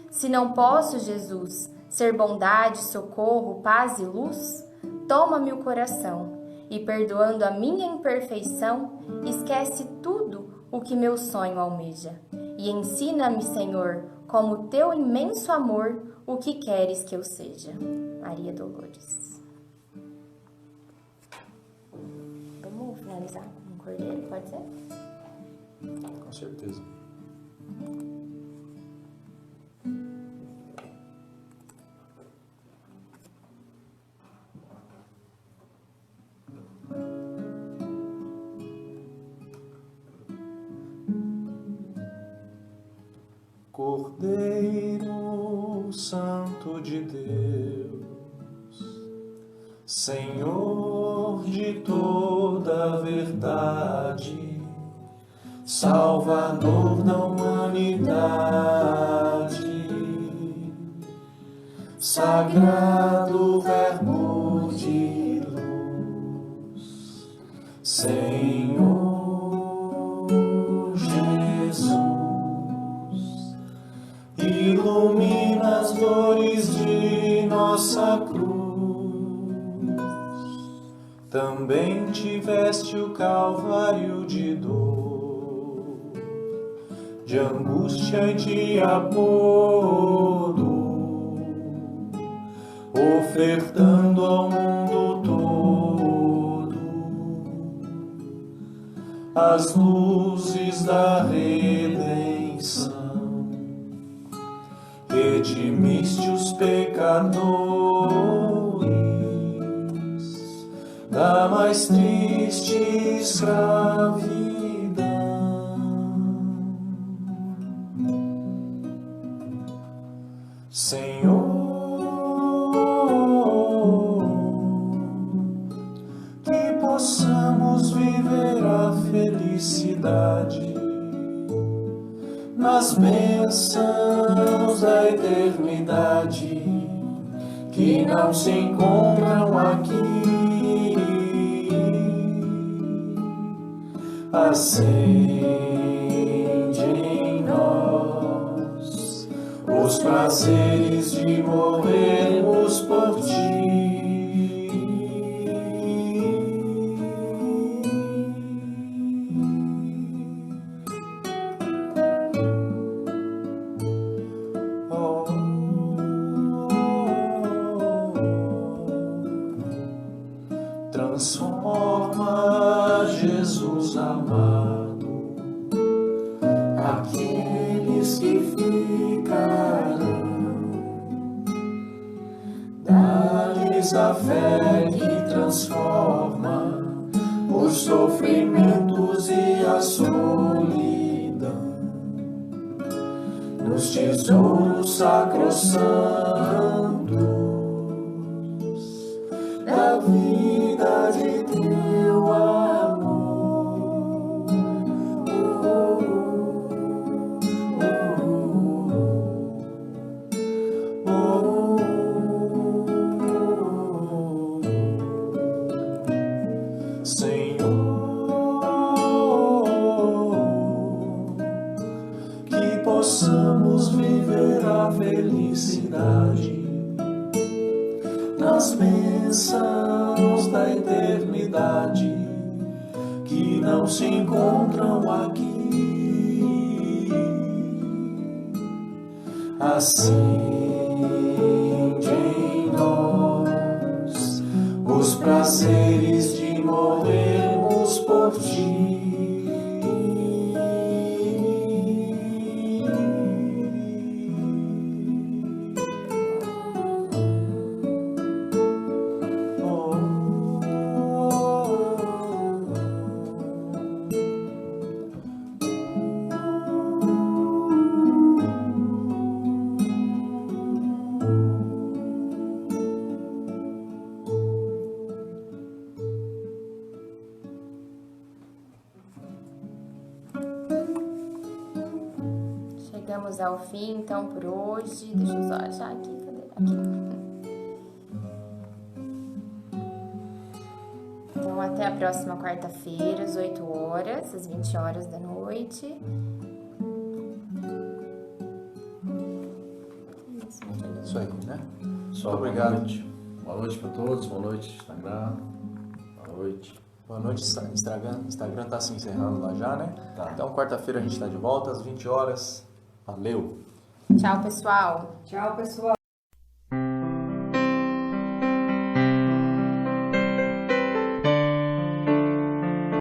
Speaker 1: Se não posso, Jesus, ser bondade, socorro, paz e luz, toma-me o coração e, perdoando a minha imperfeição, esquece tudo o que meu sonho almeja. E ensina-me, Senhor, como teu imenso amor, o que queres que eu seja. Maria Dolores. Vamos finalizar com um cordeiro, pode ser?
Speaker 6: Com certeza. Cordeiro Santo de Deus, Senhor de toda a verdade, Salvador da humanidade, Sagrado Verbo de luz, Senhor Jesus, ilumina as dores de nossa cruz. Também tiveste o calvário de dor, de angústia e de apodo, ofertando ao mundo todo as luzes da redenção. Redimiste os pecadores da mais triste escravidão. Senhor, que possamos viver a felicidade nas bênçãos da eternidade que não se encontram aqui. Acende em nós os prazeres de morrermos por Ti. Transforma, Jesus amado, aqueles que ficarão. Dá-lhes a fé que transforma os sofrimentos e a solidão nos tesouros sacrossantos da vida de teu amor. Senhor, que possamos viver a felicidade nas bênçãos da eternidade que não se encontram aqui. Acende em nós os prazeres de morrermos por Ti.
Speaker 1: chegamos ao fim, então, por hoje. Deixa eu só achar aqui. Cadê? Aqui. Então, até a próxima quarta-feira, às 8 horas, às 20 horas da noite.
Speaker 6: Isso aí, né?
Speaker 2: Só
Speaker 6: Muito obrigado.
Speaker 2: Boa noite para todos, boa noite, Instagram. Boa noite.
Speaker 6: Boa noite, Instagram tá se encerrando lá já, né?
Speaker 2: Tá.
Speaker 6: Então, quarta-feira a gente tá de volta às 20 horas. Valeu!
Speaker 1: Tchau, pessoal.
Speaker 4: Tchau, pessoal.